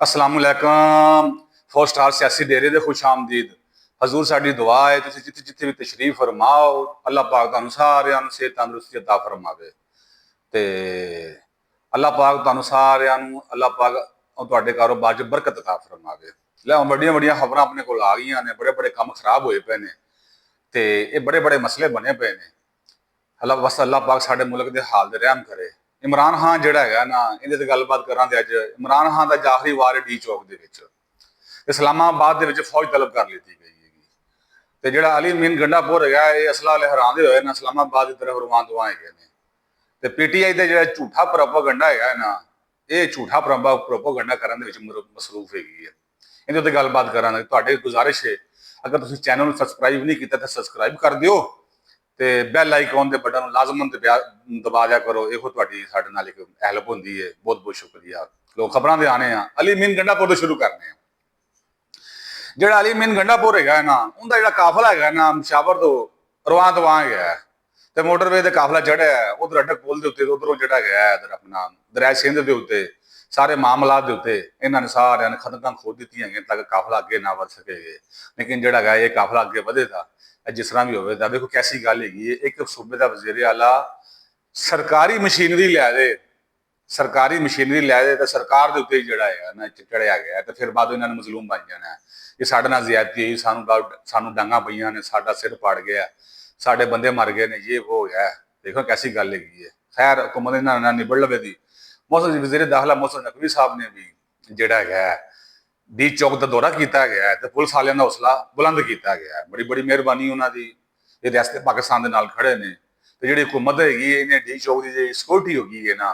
असलामुअलैकुम। 4 star सियासी डेरे दे खुश आमदीद। हजूर साडी दुआ है तुसीं जिथे जिथे भी तशरीफ फरमाओ, अल्लाह पाक तुहानूं सारिआं नूं सेहत तंदुरुस्ती अता फरमावे ते अल्लाह पाक तुहानूं सारिआं नूं अल्लाह पाक तुहाडे कारोबार च बरकत अता फरमावे। लै वड्डियां वड्डियां खबरां अपने कोल आ गईयां ने, बड़े बड़े काम खराब होए पे ने ते ये बड़े बड़े मसले बने पे ने। अल्लाह पाक साडे मुल्क दे हाल दे रहम करे। इमरान खान जिहड़ा हैगा ना, इहदे ते गलबात करां ते अज इमरान खान दा आखिरी वार डी चौक दे विच इस्लामाबाद दे विच फौज तलब कर लीती गई हैगी ते जिहड़ा अली मीन गंडापुर हैगा ये असला लहरांदे होए ना इस्लामाबाद की तरफ रवान दुआ हैगे ने ते पीटीआई का जिहड़ा झूठा प्रोपोगंडा हैगा ना, ये झूठा प्रोपोगंडा करन दे विच मसरूफ हैगी है। इहदे उत्ते गलबात करां तुहाडे गुजारिश है, अगर तुसीं चैनल नूं सबसक्राइब नहीं कीता तो सबसक्राइब कर दिओ ते बैल आइकॉन के बटन लाजमन दबा दिया करो। यो तुहाडी साडे नाल एक हेल्प होंदी है। बहुत बहुत शुक्रिया। लोग खबरां दे आने आ। अली मीन गंडापुर तो शुरू करने हैं। जिहड़ा अली मीन गंडापुर है ना, उनका जिहड़ा काफला है ना मशावर तो रवां दवां है ते मोटरवे ते काफला चढ़िया है उधर अटक पुल के उत्ते, उधरों जिहड़ा है इधर अपना दरिया सिंध के उत्ते सारे मामलात के उत्ते इन्हां ने सारिआं ने खंदकां खोद दित्तियां हैं ताकि काफला अगे ना वध सके। लेकिन जिहड़ा है ये काफला अगे वधेगा जिस तरह भी होगा। देखो कैसी गल है, एक सूबे का वजीर आला सरकारी मशीनरी लै दे, सरकारी मशीनरी लै दे तो सरकार के उत्ते जिहड़ा है ना चढ़िया गया तो फिर बाद इन्होंने मजलूम बन जाना है। ये साडे नाल ज्यादती हुई, सानू डांगा पईयां ने, साडा सिर पाड़ गया, साडे बंदे मर गए ने, ये वो है। देखो कैसी गल है। खैर हुकूमत इन्हां नाल निबड़ लवे दी। वजीर दाखिला मोहसिन नकवी साहब ने भी जिहड़ा है डी चौक का दौरा किया गया है तो पुलिस वालों का हौसला बुलंद किया गया है। बड़ी बड़ी मेहरबानी उन्होंने। ये रियासत पाकिस्तान के नाल खड़े ने तो जी हुकूमत हैगी इन्हें डी चौक की जी सिक्योरिटी होगी है ना,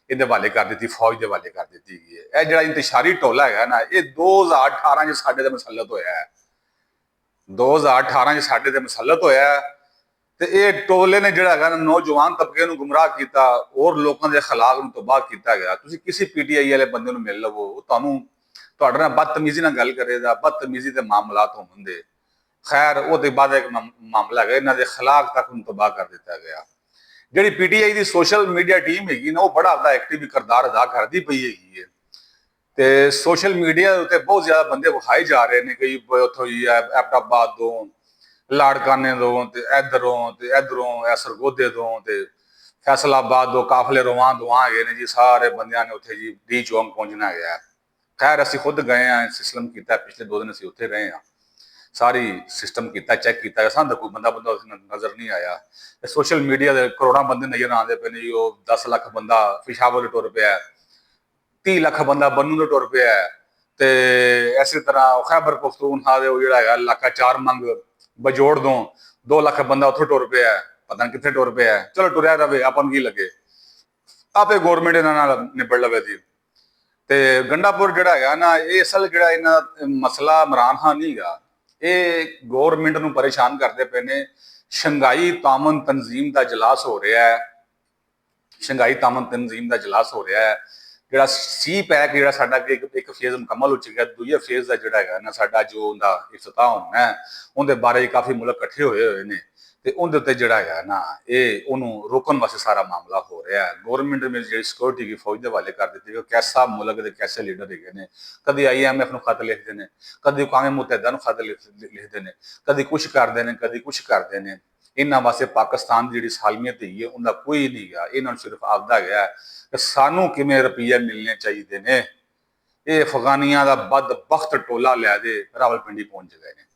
ये हवाले कर दी, फौज के हवाले कर दी है। यह जो इंतशारी टोला है ना, ये 2018 साडे ते मुसलत होया है। 2018 साडे ते मुसलत होया है ते ये टोले ने जिहड़ा है ना नौजवान तबके नूं गुमराह किया और लोगों के खिलाफ नूं तबाह किया गया। तुसीं किसी पीटीआई वाले बंदे नूं मिल लवो, तुहानूं तुहाडे नाल बदतमीजी नाल गल करेगा, बदतमीजी के मामलात होंदे। खैर वो तो बाद एक मामला है, इन्होंने खिलाफ तक तबाह कर दिया गया। जी पीटीआई की सोशल मीडिया टीम हैगी ना, वो बड़ा अपना एक्टिव किरदार अदा करती पई हैगी है ते सोशल मीडिया के उत्ते बहुत ज्यादा बंदे विखाए जा रहे हैं। कई उतों ही एबटाबाद तो लाड़काने तो इधरों सरगोधे तो फैसलाबाद तो काफले रवां दुआं है जी। सारे बंदियां ने उत्थे जी डी चौक पहुंचना गया। खैर असीं खुद गए हैं, सिस्टम किया, पिछले 2 दिन असीं उत्थे रहे हैं, सारी सिस्टम किया, चैक किया, सानू कोई बंदा नजर नहीं आया। सोशल मीडिया के करोड़ों बंदे नजर आते पे ने। 10 लाख बंदा पिशावर टुर पिया, 30 लाख बंदा बन्नू टुर पिया ते इसी तरह खैबर पख्तूनख्वा जिहड़ा इलाका 4 मंग बजोड़ दो 2 लाख बंदा उत्थों टुर पिया, पता नहीं कितने टुर पिया। चलो टुरया रहे, अपन की लगे, आपे गौरमेंट इन्हां नाल निबड़ लवे दी। ते गंडापुर जिहड़ा है ना, ये असल जिहड़ा इन्हां मसला इमरान खान नहीं गा, ये गौरमेंट नूं परेशान करते पे ने। शंघाई तामन तंजीम का इजलास हो रहा है, शंघाई तामन तंजीम का इजलास हो रहा है। जिहड़ा सी पैक जिहड़ा साडा एक फेज मुकम्मल हो चुका है, दूजे फेज का जिहड़ा है ना साडा जो उनका इफ्तिताह होना है, उनके बारे काफ़ी मुल्क इकट्ठे होए हुए हैं ते उनदे उत्ते जिहड़ा है ना ये उन्होंने रोकन वास्ते सारा मामला हो रहा है। गौरमेंट में जी सिक्योरिटी की फौज के हवाले कर दी है। कैसा मुल्क के कैसे लीडर है, कभी IMF को खत लिखते हैं, कभी अक़वाम मुत्तहिदा को खत लिखते हैं, कभी कुछ करते हैं, कभी कुछ करते हैं। इन्होंने वास्ते पाकिस्तान की जी सालमियत है उनका कोई नहीं गया। इन्होंने सिर्फ आपदा गया कि सानू किमें रुपये मिलने चाहिए ने। ये अफगानिया का बदबख्त टोला लिया दे रावलपिंडी पहुंच गए हैं।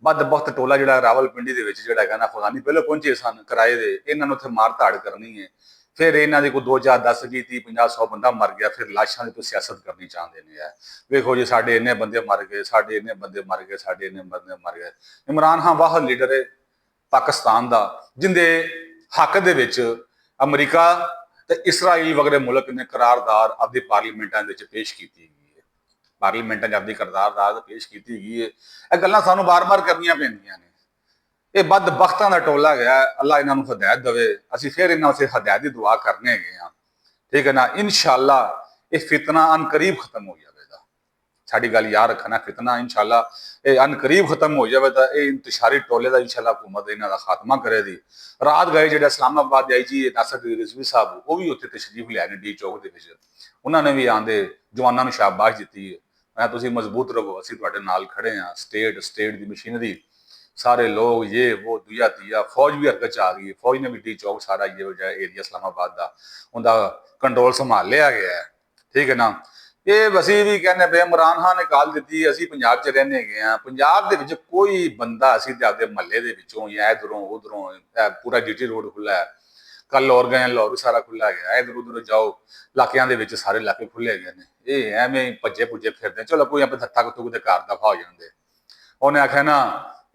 बदबख्त टोला जो रावलपिंडी है ना, अफगानी पहले पहुंचे सन किराए दे, इन्होंने उत्थे मार धाड़ करनी है। फिर इन्हों की कोई 2 4 10 20 30 50 100 बंदा मर गया, फिर लाशा की तो सियासत करनी चाहते हैं। वेखो जी साढ़े इन्ने बंदे मर गए, साढ़े इन्ने बंदे मर गए, साढ़े इन्ने बंदे मर गए। इमरान खान वाहद लीडर है पाकिस्तान का जिंदे हक दे विच अमरीका ते इसराइल वगैरह मुल्क ने करारदार अपनी पार्लीमेंटां पेश की है। पार्लीमेंटां अपनी करारदार पेश की गई है। यह गल्लां सानू बार बार करनियां पैंदियां ने। ये बदबख्तां दा टोला गया, अल्लाह इन्हां नूं हदायत देवे। असीं फिर इन्हां वास्ते हदायत दी दुआ करने हैं, ठीक है ना। इंशाअल्लाह ये फितना अन करीब खत्म हो जाएगा। साडी गल याद रखना, फितना इंशाअल्लाह ये अन करीब खत्म हो जाएगा। ये इंतशारी टोले का इंशाअल्लाह हुकूमत इन्हां दा खात्मा करेगी। रात गए जो इस्लामाबाद IG नासिर रिजवी साहब, वो भी उत्थे तशरीफ लिया डी चौक के। उन्होंने भी आंदे जवानों को शाबाश दी है। ਮੈਂ ਤੁਸੀਂ ਮਜ਼ਬੂਤ ਰਹੋ, ਅਸੀਂ ਤੁਹਾਡੇ ਨਾਲ ਖੜੇ ਹਾਂ। ਸਟੇਟ ਦੀ ਮਸ਼ੀਨਰੀ, ਸਾਰੇ ਲੋग ये वो दूजा तीजा, फौज भी हरकत च आ गई। फौज ने भी टी चौक सारा ये एरिया इस्लामाबाद का उनका कंट्रोल संभाल लिया गया है। ठीक है ना। ਇਹ ਅਸੀਂ ਵੀ ਕਹਿੰਦੇ ਪਏ ਇਮਰਾਨ ਖਾਨ ਨੇ ਕਾਲ ਦਿੱਤੀ, ਅਸੀਂ ਪੰਜਾਬ 'ਚ ਰਹਿੰਦੇ ਹੈਗੇ ਆ। ਪੰਜਾਬ ਦੇ ਵਿੱਚ ਕੋਈ ਬੰਦਾ ਅਸੀਂ ਤੇ ਆਪਦੇ ਮਹੱਲੇ ਦੇ ਵਿੱਚੋਂ ਜਾਂ ਇਧਰੋਂ ਉਧਰੋਂ, ਪੂਰਾ ਜੀਟੀ ਰੋਡ ਖੁੱਲਾ ਹੈ, ਕੱਲ ਲਾਹੌਰ ਗਏ, ਲਾਹੌਰ ਵੀ ਸਾਰਾ ਖੁੱਲਾ ਗਿਆ, ਇਧਰ ਉਧਰ ਜਾਓ ਇਲਾਕਿਆਂ ਦੇ ਵਿੱਚ ਸਾਰੇ ਇਲਾਕੇ ਖੁੱਲੇ ਗਏ ਨੇ। ਇਹ ਐਵੇਂ ਭੱਜੇ ਭੁੱਜੇ ਫਿਰਦੇ, ਚਲੋ ਕੋਈ ਆਪਣੇ ਹੱਥਾਂ ਕੁੱਤੂ ਦੇ ਘਰ ਦਫਾ ਹੋ ਜਾਂਦੇ। ਉਹਨੇ ਆਖਿਆ ਨਾ,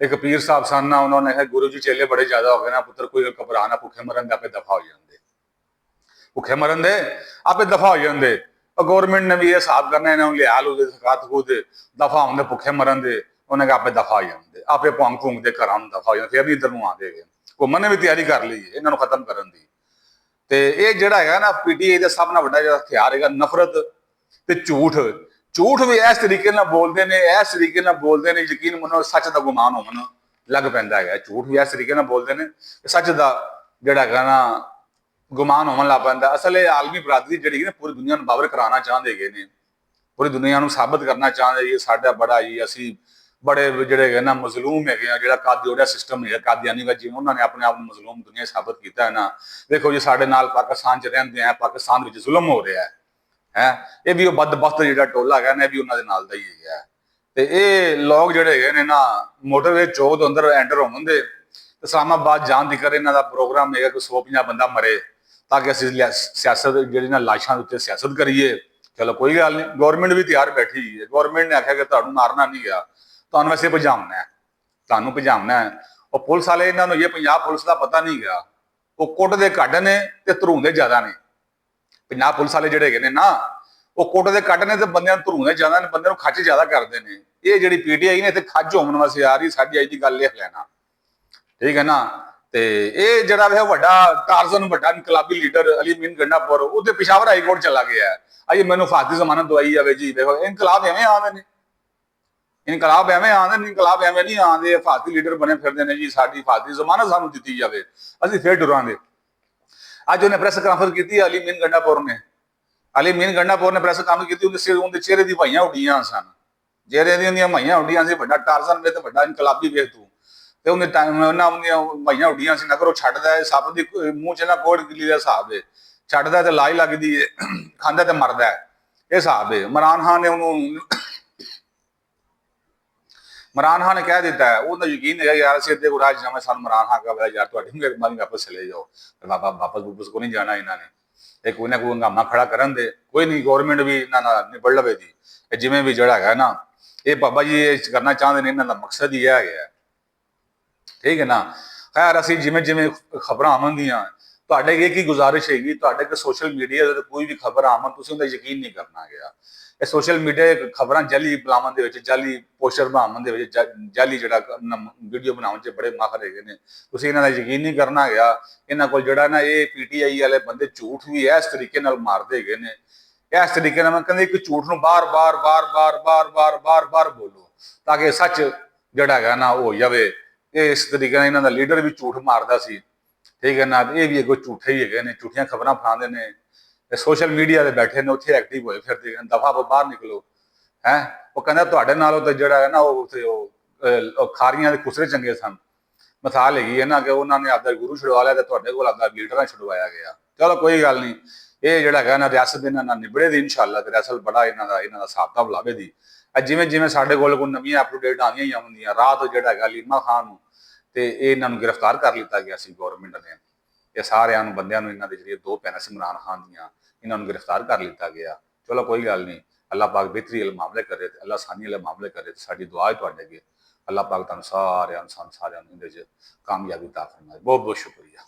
ਇੱਕ ਪੀਰ ਸਾਹਿਬ ਸਨ ਨਾ, ਉਹਨਾਂ ਨੇ ਆਖਿਆ ਗੁਰੂ ਜੀ ਚੇਲੇ ਬੜੇ ਜ਼ਿਆਦਾ ਹੋ ਗਏ ਨਾ ਪੁੱਤਰ, ਕੋਈ ਘਬਰਾ ਨਾ, ਭੁੱਖੇ ਮਰਨ ਦੇ ਆਪੇ ਦਫਾ ਹੋ ਜਾਂਦੇ, ਭੁੱਖੇ ਮਰਨ ਦੇ ਆਪੇ ਦਫਾ ਹੋ ਜਾਂਦੇ। ਗੌਰਮੈਂਟ ਨੇ ਵੀ ਇਹ ਹਿਸਾਬ ਕਰਨਾ, ਇਹਨਾਂ ਨੂੰ ਲਿਆ ਲੂ ਦੇ ਸਕਾਤ ਖੂਦ ਦਫਾ ਹੁੰਦੇ, ਭੁੱਖੇ ਮਰਨ ਦੇ, ਉਹਨੇ ਕਿਹਾ ਆਪੇ ਦਫਾ ਹੋ ਜਾਂਦੇ, ਆਪੇ ਭੌਂਕ ਭੂੰਕ ਦੇ ਘਰਾਂ ਨੂੰ ਦਫਾ ਹੋ ਜਾਂਦੇ। ਫਿਰ ਵੀ ਇੱਧਰ ਨੂੰ ਆਉਂਦੇ ਗਏ, ਘੁੰਮਣ ਨੇ ਵੀ ਤਿਆਰੀ ਕਰ ਲਈ ਇਹਨਾਂ ਨੂੰ ਖਤਮ ਕਰਨ ਦੀ। ਤੇ ਇਹ ਜਿਹੜਾ ਹੈਗਾ ਨਾ ਪੀਟੀਆਈ ਦਾ ਸਭ ਨਾਲ ਵੱਡਾ ਜਿਹੜਾ ਹਥਿਆਰ ਹੈਗਾ, ਨਫ਼ਰਤ ਤੇ ਝੂਠ। ਝੂਠ ਵੀ ਇਸ ਤਰੀਕੇ ਨਾਲ ਬੋਲਦੇ ਨੇ, ਇਸ ਤਰੀਕੇ ਨਾਲ ਬੋਲਦੇ ਨੇ, ਯਕੀਨ ਮੰਨੋ ਸੱਚ ਦਾ ਗੁਮਾਨ ਹੋਣ ਲੱਗ ਪੈਂਦਾ ਹੈਗਾ। ਝੂਠ ਵੀ ਇਸ ਤਰੀਕੇ ਨਾਲ ਬੋਲਦੇ ਨੇ, ਸੱਚ ਦਾ ਜਿਹੜਾ ਹੈਗਾ ਨਾ ਗੁਮਾਨ ਹੋਣ ਲੱਗ ਪੈਂਦਾ। ਅਸਲ ਇਹ ਆਲਮੀ ਬਰਾਦਰੀ ਜਿਹੜੀ ਨਾ ਪੂਰੀ ਦੁਨੀਆ ਨੂੰ ਬਾਬਰ ਕਰਾਉਣਾ ਚਾਹੁੰਦੇ ਹੈਗੇ ਨੇ, ਪੂਰੀ ਦੁਨੀਆ ਨੂੰ ਸਾਬਤ ਕਰਨਾ ਚਾਹੁੰਦੇ ਜੀ ਸਾਡਾ ਬੜਾ ਜੀ, ਅਸੀਂ ਬੜੇ ਜਿਹੜੇ ਹੈਗੇ ਨਾ ਮਜ਼ਲੂਮ ਹੈਗੇ ਆ। ਜਿਹੜਾ ਕਾਦੀਓੜਾ ਸਿਸਟਮ ਹੈਗਾ, ਕਾਦੀਆਨੀ ਦਾ, ਜਿਵੇਂ ਉਹਨਾਂ ਨੇ ਆਪਣੇ ਆਪ ਨੂੰ ਮਜ਼ਲੂਮ ਦੁਨੀਆ ਸਾਬਤ ਕੀਤਾ ਹੈ ਨਾ। ਦੇਖੋ ਜੀ ਸਾਡੇ ਨਾਲ ਪਾਕਿਸਤਾਨ 'ਚ ਰਹਿੰਦੇ ਆ, ਪਾਕਿਸਤਾਨ ਵਿੱਚ ਜ਼ੁਲਮ ਹੋ ਰਿਹਾ ਹੈ। ਇਹ ਵੀ ਉਹ ਬਦਬਖਤ ਜਿਹੜਾ ਟੋਲਾ ਹੈਗਾ ਨਾ, ਇਹ ਵੀ ਉਹਨਾਂ ਦੇ ਨਾਲ ਦਾ ਹੀ ਹੈਗਾ। ਤੇ ਇਹ ਲੋਕ ਜਿਹੜੇ ਹੈਗੇ ਨੇ ਨਾ, ਮੋਟਰਵੇ ਚੌਕ ਦੇ ਅੰਦਰ ਐਂਟਰ ਹੋਣ ਦੇ, ਇਸਲਾਮਾਬਾਦ ਜਾਣ ਦੀ ਕਰ ਇਹਨਾਂ ਦਾ ਪ੍ਰੋਗਰਾਮ ਹੈਗਾ ਕਿ 150 ਬੰਦਾ ਮਰੇ ਤਾਂ ਕਿ ਅਸੀਂ ਸਿਆਸਤ ਜਿਹੜੀ ਨਾ ਲਾਸ਼ਾਂ ਦੇ ਉੱਤੇ ਸਿਆਸਤ ਕਰੀਏ। ਚਲੋ ਕੋਈ ਗੱਲ ਨਹੀਂ, ਗੌਰਮੈਂਟ ਵੀ ਤਿਆਰ ਬੈਠੀ ਹੈ। ਗੌਰਮੈਂਟ ਨੇ ਆਖਿਆ ਕਿ ਤੁਹਾਨੂੰ ਮਾਰਨਾ ਨਹੀਂ ਗਿਆ, ਤੁਹਾਨੂੰ ਵੈਸੇ ਭਜਾਉਣਾ ਹੈ, ਤੁਹਾਨੂੰ ਭਜਾਉਣਾ ਹੈ। ਉਹ ਪੁਲਿਸ ਵਾਲੇ, ਇਹਨਾਂ ਨੂੰ ਇਹ ਪੰਜਾਬ ਪੁਲਿਸ ਦਾ ਪਤਾ ਨਹੀਂ ਗਿਆ, ਉਹ ਕੁੱਟਦੇ ਘੱਟ ਨੇ ਤੇ ਧਰੂੰਦੇ ਜ਼ਿਆਦਾ ਨੇ। ਪੰਜਾਬ ਪੁਲਿਸ ਵਾਲੇ ਜਿਹੜੇ ਹੈਗੇ ਨੇ ਨਾ, ਉਹ ਕੁੱਟਦੇ ਘੱਟ ਨੇ ਤੇ ਬੰਦਿਆਂ ਨੂੰ ਧਰੂੰਦੇ ਜ਼ਿਆਦਾ ਨੇ, ਬੰਦੇ ਨੂੰ ਖੱਚ ਜ਼ਿਆਦਾ ਕਰਦੇ ਨੇ। ਇਹ ਜਿਹੜੀ ਪੀਟੀਆਈ ਨੇ ਇੱਥੇ ਖੱਚ ਹੋਣ ਵਾਸਤੇ ਆ ਰਹੀ, ਸਾਡੀ ਅੱਜ ਦੀ ਗੱਲ ਲਿਖ ਲੈਣਾ, ਠੀਕ ਹੈ ਨਾ। ਤੇ ਇਹ ਜਿਹੜਾ ਵੇ ਵੱਡਾ ਟਾਰਜ਼ਨ, ਵੱਡਾ ਇਨਕਲਾਬੀ ਲੀਡਰ ਅਲੀ ਮੀਨ ਗੰਡਾਪੁਰ, ਉਹਦੇ ਪਿਸ਼ਾਵਰ ਹਾਈ ਕੋਰਟ ਚਲਾ ਗਿਆ। ਅਜੇ ਮੈਨੂੰ ਫਾਂਸੀ ਜ਼ਮਾਨਤ ਦਵਾਈ ਜਾਵੇ ਜੀ। ਦੇਖੋ ਇਨਕਲਾਬ ਐਵੇਂ ਆਉਂਦੇ ਨੇ, ਇਨਕਲਾਬ ਐਵੇਂ ਆਉਂਦੇ ਨੇ, ਇਨਕਲਾਬ ਐਵੇਂ ਨਹੀਂ ਆਉਂਦੇ। ਫਾਂਸੀ ਲੀਡਰ ਬਣੇ ਫਿਰਦੇ ਨੇ ਜੀ, ਸਾਡੀ ਫਾਂਸੀ ਜ਼ਮਾਨਤ ਸਾਨੂੰ ਦਿੱਤੀ ਜਾਵੇ, ਅਸੀਂ ਫੇਰ ਡਰਾਂਗੇ। ਅੱਜ ਉਹਨੇ ਪ੍ਰੈਸ ਕਾਨਫਰੰਸ ਕੀਤੀ ਅਲੀ ਮੀਨ ਗੰਡਾਪੁਰ ਨੇ, ਅਲੀ ਮੀਨ ਗੰਡਾਪੁਰ ਨੇ ਪ੍ਰੈਸ ਕਾਨਫਰੰਸ ਕੀਤੀ। ਉਹਦੇ ਚਿਹਰੇ ਦੀ ਭਾਈਆਂ ਉੱਡੀਆਂ ਸਨ, ਚਿਹਰੇ ਦੀਆਂ ਭਾਈਆਂ ਉੱਡੀਆਂ ਸੀ। ਵੱਡਾ ਟਾਰਜ਼ਨ ਵੇ ਤੇ ਵੱਡਾ ਇਨਕਲਾਬੀ ਵੇਖ ਤੂੰ। ਤੇ ਉਹਨੇ ਟਾਈਮ ਉਹਨਾਂ ਦੀਆਂ ਭਾਈਆਂ ਉੱਡੀਆਂ ਸੀ। ਨਗਰ ਉਹ ਛੱਡਦਾ ਹੈ, ਸੱਪ ਦੀ ਮੂੰਹ 'ਚ ਨਾ ਕੋੜ ਗਿੱਲੀ ਦਾ ਹਿਸਾਬ ਹੈ, ਛੱਡਦਾ ਤੇ ਲਾਈ ਲੱਗਦੀ ਹੈ, ਖਾਂਦਾ ਤੇ ਮਰਦਾ ਹੈ, ਇਹ ਹਿਸਾਬ ਹੈ। ਇਮਰਾਨ ਖਾਨ ਨੇ ਉਹਨੂੰ, ਇਮਰਾਨ ਖਾਨ ਨੇ ਕਹਿ ਦਿੱਤਾ ਹੈ, ਉਹਦਾ ਯਕੀਨ ਹੈਗਾ ਯਾਰ ਅਸੀਂ ਅੱਧੇ ਰਾਜ ਜਾਵਾਂ, ਸਾਨੂੰ ਇਮਰਾਨ ਖਾਨ ਕਹਾ ਯਾਰ ਤੁਹਾਡੀ ਮਿਹਰਬਾਨੀ ਵਾਪਸ ਚਲੇ ਜਾਓ, ਵਾਪਸ ਕੋ ਨਹੀਂ ਜਾਣਾ ਇਹਨਾਂ ਨੇ। ਇਹ ਕੋਈ ਨਾ ਕੋਈ ਹੰਗਾਮਾ ਖੜਾ ਕਰਨ ਦੇ, ਕੋਈ ਨਹੀਂ, ਗੌਰਮੈਂਟ ਵੀ ਇਹਨਾਂ ਨਾਲ ਨਿਬੜ ਲਵੇ ਜੀ। ਜਿਵੇਂ ਵੀ ਜਿਹੜਾ ਹੈਗਾ ਨਾ, ਇਹ ਬਾਬਾ ਜੀ ਇਹ ਕਰਨਾ ਚਾਹੁੰਦੇ ਨੇ, ਇਹਨਾਂ ਦਾ ਮਕਸਦ ਹੀ ਇਹ ਹੈਗਾ, ਠੀਕ ਹੈ ਨਾ। ਖੈਰ ਅਸੀਂ ਜਿਵੇਂ ਜਿਵੇਂ ਖਬਰਾਂ ਆਉਂਦੀਆਂ, ਤੁਹਾਡੇ ਇਹ ਕੀ ਗੁਜ਼ਾਰਿਸ਼ ਹੈਗੀ, ਤੁਹਾਡੇ ਕਿ ਸੋਸ਼ਲ ਮੀਡੀਆ ਤੇ ਕੋਈ ਵੀ ਖਬਰ ਆਮਨ ਤੁਸੀਂ ਉਹਦਾ ਯਕੀਨ ਨਹੀਂ ਕਰਨਾ ਗਿਆ। ਇਹ ਸੋਸ਼ਲ ਮੀਡੀਆ ਖਬਰਾਂ ਜਾਲੀ ਬਲਾਵਾਂ ਦੇ ਵਿੱਚ, ਜਾਲੀ ਪੋਸਟਰ ਬਣਾਉਣ ਦੇ ਵਿੱਚ, ਜਾਲੀ ਜਿਹੜਾ ਵੀਡੀਓ ਬਣਾਉਣ 'ਚ ਬੜੇ ਮਾਹਰ ਹੈਗੇ ਨੇ, ਤੁਸੀਂ ਇਹਨਾਂ ਦਾ ਯਕੀਨ ਨਹੀਂ ਕਰਨਾ ਗਿਆ। ਇਹਨਾਂ ਕੋਲ ਜਿਹੜਾ ਨਾ ਇਹ ਪੀਟੀਆਈ ਵਾਲੇ ਬੰਦੇ ਝੂਠ ਵੀ ਇਸ ਤਰੀਕੇ ਨਾਲ ਮਾਰਦੇ ਹੈਗੇ ਨੇ, ਇਸ ਤਰੀਕੇ ਨਾਲ। ਮੈਂ ਕਹਿੰਦੇ ਕਿ ਝੂਠ ਨੂੰ ਬਾਰ-ਬਾਰ ਬੋਲੋ ਤਾਂ ਕਿ ਸੱਚ ਜਿਹੜਾ ਹੈਗਾ ਨਾ ਉਹ ਹੋ ਜਾਵੇ। ਇਹ ਇਸ ਤਰੀਕੇ ਨਾਲ ਇਹਨਾਂ ਦਾ ਲੀਡਰ ਵੀ ਝੂਠ ਮਾਰਦਾ ਸੀ, ਠੀਕ ਹੈ ਨਾ। ਇਹ ਵੀ ਅੱਗੋਂ ਝੂਠੇ ਹੀ ਹੈਗੇ ਨੇ, ਝੂਠੀਆਂ ਖਬਰਾਂ ਫੈਲਾਉਂਦੇ ਨੇ। ਸੋਸ਼ਲ ਮੀਡੀਆ ਤੇ ਬੈਠੇ ਨੇ, ਉੱਥੇ ਐਕਟਿਵ ਹੋਏ ਫਿਰਦੇ ਨੇ, ਦਫਾ ਬਾਹਰ ਨਿਕਲੋ ਹੈ। ਉਹ ਕਹਿੰਦਾ ਤੁਹਾਡੇ ਨਾਲੋਂ ਤਾਂ ਜਿਹੜਾ ਹੈ ਨਾ ਉਹ ਖਾਰੀਆਂ ਦੇ ਖੁਸਰੇ ਚੰਗੇ ਸਨ। ਮਿਸਾਲ ਹੈਗੀ ਹੈ ਨਾ ਕਿ ਉਹਨਾਂ ਨੇ ਆਪਦਾ ਗੁਰੂ ਛੁਡਵਾ ਲਿਆ ਤੇ ਤੁਹਾਡੇ ਕੋਲ ਆਪਦਾ ਲੀਡਰਾਂ ਛੁਡਵਾਇਆ ਗਿਆ। ਚਲੋ ਕੋਈ ਗੱਲ ਨਹੀਂ, ਇਹ ਜਿਹੜਾ ਹੈਗਾ ਨਾ ਰਿਆਸਤ ਇਹਨਾਂ ਨਾਲ ਨਿਬੜੇ ਦੀ ਇਨਸ਼ਾਅੱਲਾ, ਤੇ ਰਿਆਸਤ ਬੜਾ ਇਹਨਾਂ ਦਾ ਹਿਸਾਬ ਲਾਵੇ ਦੀ। ਜਿਵੇਂ ਜਿਵੇਂ ਸਾਡੇ ਕੋਲ ਕੋਈ ਨਵੀਆਂ ਅਪਡੇਟ ਆਉਂਦੀਆਂ ਹੀ ਆਉਂਦੀਆਂ। ਰਾਤ ਜਿਹੜਾ ਹੈਗਾ ਲੀਮਾ ਖਾਨ ਨੂੰ ਤੇ ਇਹਨਾਂ ਨੂੰ ਗ੍ਰਿਫਤਾਰ ਕਰ ਲਿੱਤਾ ਗਿਆ ਸੀ ਗੌਰਮੈਂਟ ਨੇ। ਇਹ ਸਾਰਿਆਂ ਨੂੰ ਬੰਦਿਆਂ ਨੂੰ, ਇਹਨਾਂ ਦੇ ਜਿਹੜੀਆਂ ਦੋ ਭੈਣਾਂ ਸੀ ਇਮਰਾਨ ਖਾਨ ਦੀਆਂ, ਇਹਨਾਂ ਨੂੰ ਗ੍ਰਿਫਤਾਰ ਕਰ ਲਿੱਤਾ ਗਿਆ। ਚਲੋ ਕੋਈ ਗੱਲ ਨਹੀਂ, ਅੱਲਾਹ ਪਾਕ ਬਿਹਤਰੀ ਵਾਲੇ ਮਾਮਲੇ ਕਰੇ ਤੇ ਅੱਲਾਹ ਸਾਨੀ ਵਾਲੇ ਮਾਮਲੇ ਕਰੇ। ਤੇ ਸਾਡੀ ਦੁਆ ਹੈ ਤੁਹਾਡੇ ਅੱਗੇ, ਅੱਲਾਹ ਪਾਕ ਤੁਹਾਨੂੰ ਸਾਰਿਆਂ ਨੂੰ ਇਹਦੇ 'ਚ ਕਾਮਯਾਬੀ ਅਤਾ ਫਰਮਾਏ। ਬਹੁਤ ਬਹੁਤ ਸ਼ੁਕਰੀਆ।